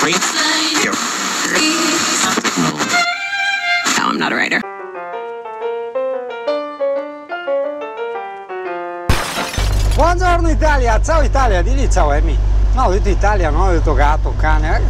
No, I'm not a writer. Buongiorno Italia, ciao Italia, digli ciao Amy. No, ho detto Italia, no, ho detto gatto, cane.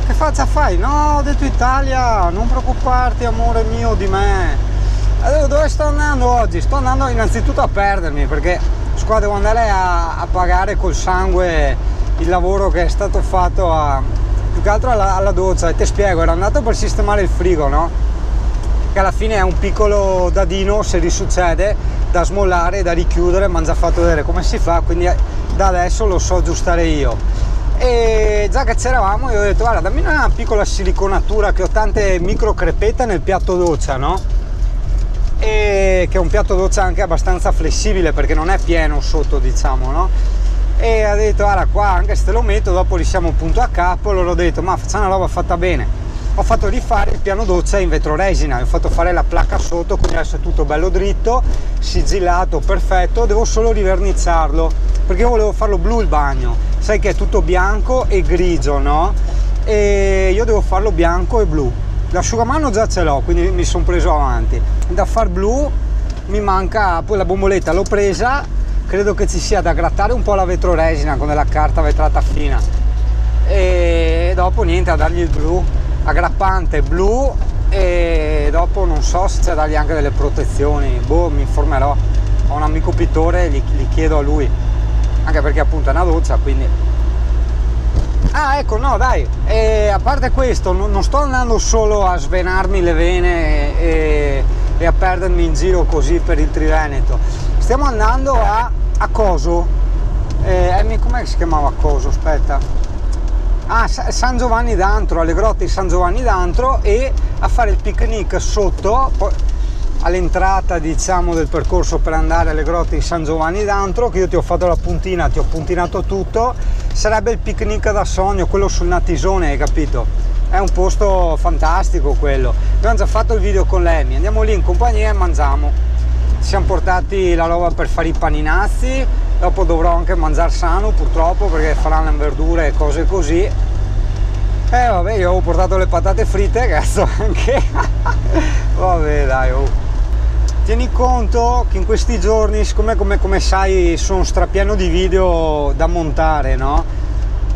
Che faccia fai? No, ho detto Italia, non preoccuparti amore mio di me. Allora, dove sto andando oggi? Sto andando innanzitutto a perdermi perché qua devo andare a pagare col sangue il lavoro che è stato fatto più che altro alla doccia. E ti spiego, ero andato per sistemare il frigo, no? Che alla fine è un piccolo dadino, se risuccede, da smollare, da richiudere, mi hanno già fatto vedere come si fa, quindi da adesso lo so aggiustare io. E già che c'eravamo io ho detto guarda, dammi una piccola siliconatura, che ho tante micro crepette nel piatto doccia, no? E che è un piatto doccia anche abbastanza flessibile perché non è pieno sotto, diciamo, no? E ha detto guarda, qua anche se te lo metto dopo risiamo punto a capo. Allora ho detto ma facciamo una roba fatta bene. Ho fatto rifare il piano doccia in vetroresina, ho fatto fare la placca sotto, quindi adesso è tutto bello dritto, sigillato, perfetto. Devo solo riverniciarlo perché io volevo farlo blu il bagno, sai che è tutto bianco e grigio, no? E io devo farlo bianco e blu. L'asciugamano già ce l'ho, quindi mi sono preso avanti. Da far blu mi manca, poi la bomboletta l'ho presa, credo che ci sia da grattare un po' la vetroresina con della carta vetrata fina e dopo niente, a dargli il blu, aggrappante blu, e dopo non so se c'è da dargli anche delle protezioni, boh, mi informerò. Ho un amico pittore, gli chiedo a lui, anche perché appunto è una doccia, quindi... Ah, ecco, no dai, e a parte questo non sto andando solo a svenarmi le vene e a perdermi in giro così per il Triveneto. Stiamo andando a Coso, com'è che si chiamava Coso? Aspetta, San Giovanni d'Antro, alle grotte di San Giovanni d'Antro, e a fare il picnic sotto all'entrata, diciamo, del percorso per andare alle grotte di San Giovanni d'Antro, che io ti ho fatto la puntina, ti ho puntinato tutto. Sarebbe il picnic da sogno, quello sul Natisone, hai capito? È un posto fantastico quello. Abbiamo già fatto il video con l'Emi, andiamo lì in compagnia e mangiamo. Ci siamo portati la roba per fare i paninazzi, dopo dovrò anche mangiare sano purtroppo perché faranno verdure e cose così. Vabbè, io ho portato le patate fritte, cazzo, anche. Vabbè dai, oh. Tieni conto che in questi giorni, siccome come sai sono strapieno di video da montare, no?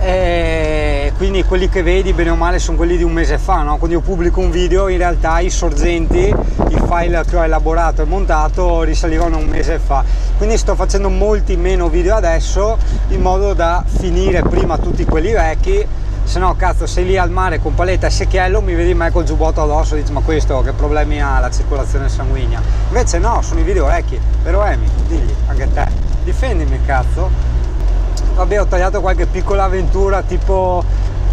E quindi quelli che vedi bene o male sono quelli di un mese fa, no? Quando io pubblico un video in realtà i sorgenti, i file che ho elaborato e montato risalivano un mese fa, quindi sto facendo molti meno video adesso in modo da finire prima tutti quelli vecchi. Se no cazzo, sei lì al mare con paletta e secchiello, mi vedi me col giubbotto addosso, dici ma questo che problemi ha la circolazione sanguigna? Invece no, sono i video vecchi, vero Emi? Digli, anche te, difendimi cazzo. Vabbè, ho tagliato qualche piccola avventura, tipo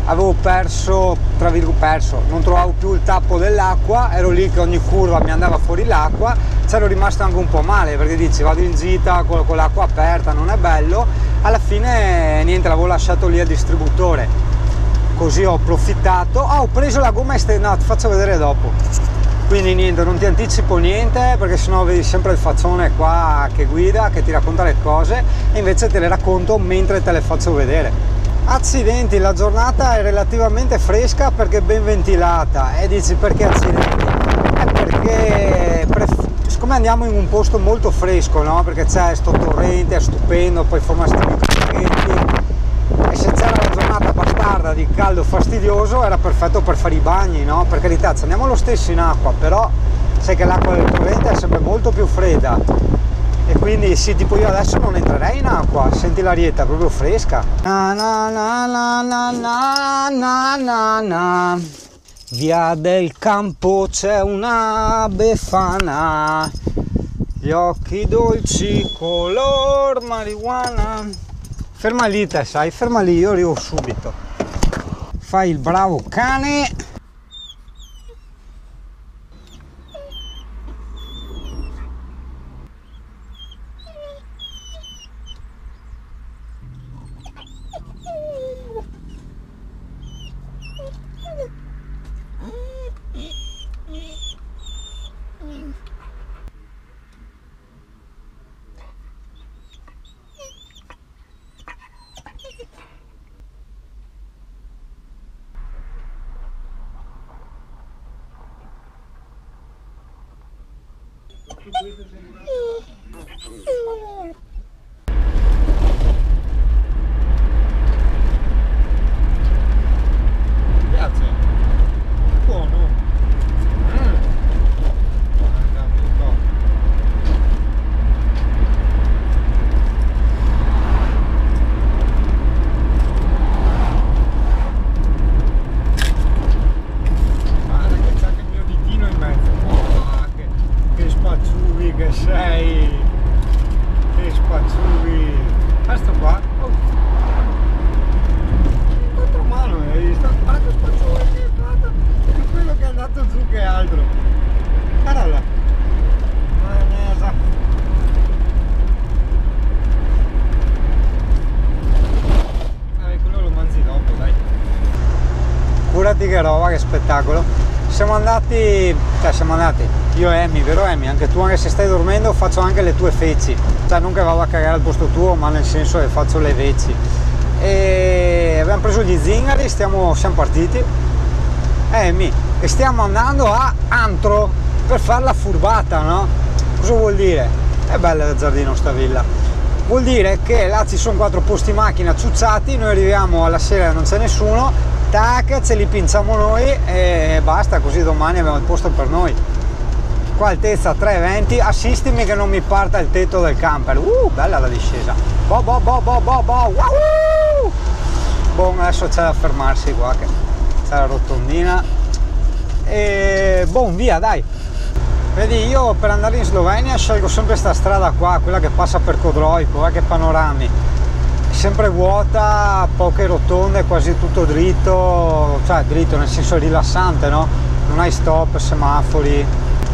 avevo perso, non trovavo più il tappo dell'acqua, ero lì che ogni curva mi andava fuori l'acqua, c'ero rimasto anche un po' male perché dici vado in gita con l'acqua aperta, non è bello. Alla fine niente, l'avevo lasciato lì al distributore. Così ho approfittato, ho preso la gomma no, ti faccio vedere dopo. Quindi niente, non ti anticipo niente perché sennò vedi sempre il faccione qua che guida, che ti racconta le cose, e invece te le racconto mentre te le faccio vedere. Accidenti, la giornata è relativamente fresca perché ben ventilata. E dici perché accidenti? È perché siccome andiamo in un posto molto fresco, no? Perché c'è sto torrente, è stupendo, poi forma sti microcretti. E se c'era la giornata bastarda di caldo fastidioso era perfetto per fare i bagni, no? Per carità, ci andiamo lo stesso in acqua, però sai che l'acqua del torrente è sempre molto più fredda e quindi sì, tipo io adesso non entrerei in acqua, senti l'arietta, è proprio fresca. Na na na na na na na na na. Via del Campo c'è una befana, gli occhi dolci color marijuana. Ferma lì te, sai, ferma lì, io arrivo subito. Fai il bravo cane. Che roba, che spettacolo. Siamo andati, io e Amy, vero Amy? Anche tu, anche se stai dormendo, faccio anche le tue feci, cioè non che vado a cagare al posto tuo, ma nel senso che faccio le veci. E abbiamo preso gli zingari, siamo partiti, Amy, e stiamo andando a Antro per fare la furbata, no? Cosa vuol dire? È bella il giardino sta villa. Vuol dire che là ci sono 4 posti macchina ciucciati, noi arriviamo alla sera e non c'è nessuno, tac, ce li pinciamo noi e basta, così domani abbiamo il posto per noi. Qua altezza 3,20, assistimi che non mi parta il tetto del camper. Bella la discesa. Boh, adesso c'è da fermarsi qua, che c'è la rotondina e boh, via, dai. Vedi, io per andare in Slovenia scelgo sempre questa strada qua, quella che passa per Kodrojko, che panorami, sempre vuota, poche rotonde, quasi tutto dritto, cioè dritto nel senso rilassante, no? Non hai stop, semafori,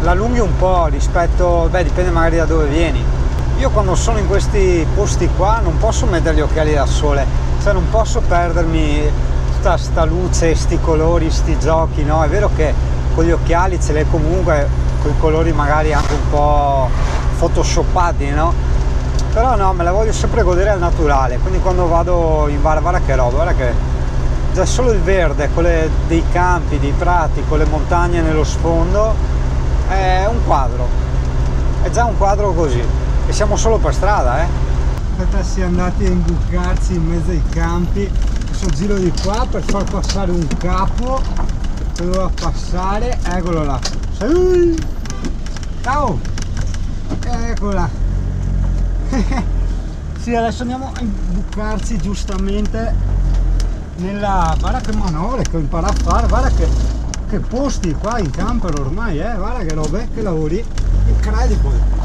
la allunghi un po' rispetto, beh, dipende magari da dove vieni. Io quando sono in questi posti qua non posso mettere gli occhiali da sole, cioè non posso perdermi tutta sta luce, sti colori, sti giochi, no? È vero che con gli occhiali ce l'hai comunque, con i colori magari anche un po' photoshoppati, no? Però no, me la voglio sempre godere al naturale, quindi quando vado in bar, guarda che roba, guarda che già solo il verde, con dei campi, dei prati, con le montagne nello sfondo, è un quadro, è già un quadro così, e siamo solo per strada, Aspetta, si è andati a imbucarci in mezzo ai campi, questo giro di qua per far passare un capo che doveva passare, eccolo là, ciao, eccolo là. Sì, adesso andiamo a imbucarci giustamente nella, guarda che manovre che ho imparato a fare, guarda che posti qua in camper ormai, guarda che robe, che lavori incredible.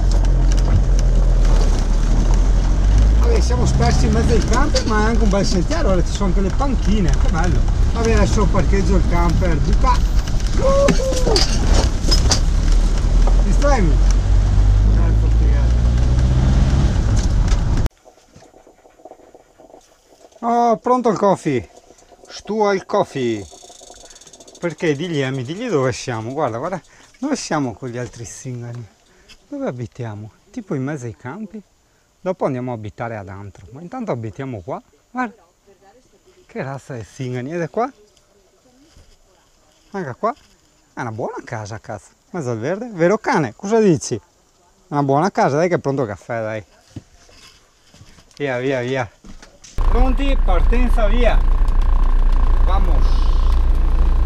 Vabbè, siamo spersi in mezzo ai camper, ma è anche un bel sentiero, guarda, ci sono anche le panchine, che bello. Vabbè, adesso parcheggio il camper, buca. Distraimi. Oh, pronto il coffee, stu al coffee, perché digli Amy, digli dove siamo, guarda, guarda, dove siamo con gli altri zingari, dove abitiamo, tipo in mezzo ai campi, dopo andiamo a abitare ad Antro, ma intanto abitiamo qua, guarda, che razza di zingari, ed è qua, anche qua, è una buona casa, cazzo, mezzo al verde, vero cane, cosa dici? Una buona casa, dai che è pronto il caffè, dai, via, via, via. Pronti, partenza, via, vamos.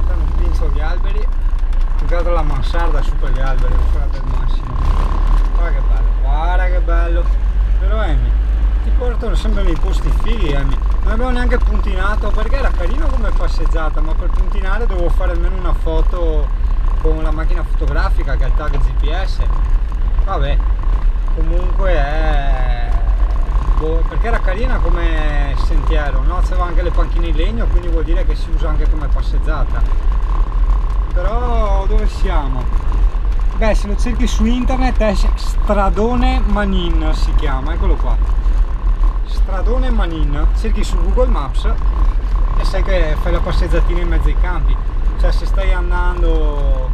Non pinzo gli alberi, più che altro la mansarda su per gli alberi, guardate il massimo, guarda che bello, però Amy, ti portano sempre nei posti fighi, Amy, non abbiamo neanche puntinato perché era carino come passeggiata, ma per puntinare dovevo fare almeno una foto con la macchina fotografica che ha il tag GPS, vabbè, comunque è... perché era carina come sentiero, no? C'aveva anche le panchine in legno, quindi vuol dire che si usa anche come passeggiata. Però dove siamo? Beh, se lo cerchi su internet è Stradone Manin, si chiama, eccolo qua. Stradone Manin, cerchi su Google Maps e sai che fai la passeggiatina in mezzo ai campi. Cioè se stai andando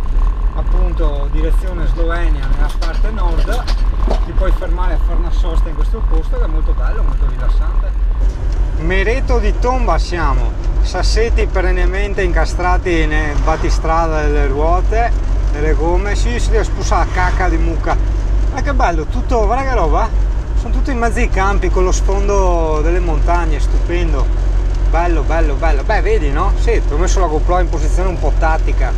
appunto direzione Slovenia nella parte nord, ti puoi fermare a fare una sosta in questo posto che è molto bello, molto rilassante. Mereto di Tomba siamo, sassetti perennemente incastrati nel battistrada delle ruote, delle gomme, sì, si deve spusare la cacca di mucca, Ma che bello, tutto, guarda che roba, sono tutto in mezzo ai campi con lo sfondo delle montagne, stupendo, bello, bello, bello. Beh, vedi, no? Sì, ti ho messo la GoPro in posizione un po' tattica,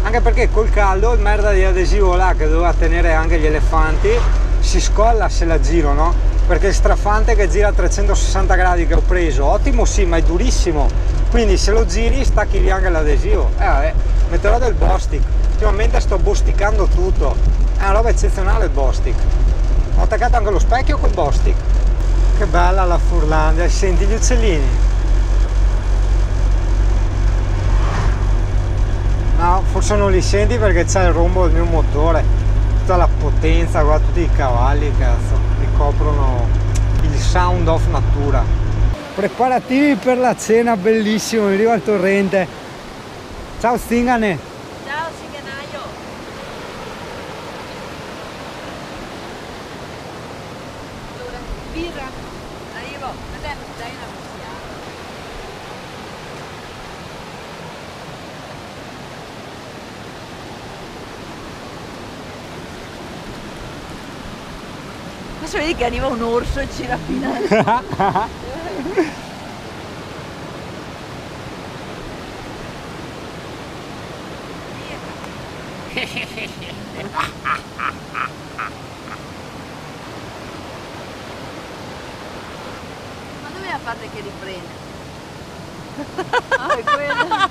anche perché col caldo il merda di adesivo là che doveva tenere anche gli elefanti si scolla se la giro, no? Perché il strafante che gira a 360 gradi che ho preso, ottimo sì, ma è durissimo, quindi se lo giri stacchi via anche l'adesivo. Vabbè, metterò del Bostik, ultimamente sto bosticando tutto, è una roba eccezionale il Bostik. Ho attaccato anche lo specchio col Bostik. Che bella la Furlandia, senti gli uccellini? No, forse non li senti perché c'è il rombo del mio motore, tutta la potenza, guarda tutti i cavalli, cazzo, ricoprono il sound of natura. Preparativi per la cena, bellissimo, mi arriva il torrente. Ciao Stingane. Ciao Singanaio. Allora, birra, arrivo, vedendo, dai una cucina. Adesso vedi che arriva un orso e ci rapina. Ma dove la parte che riprende? Ah, è quella.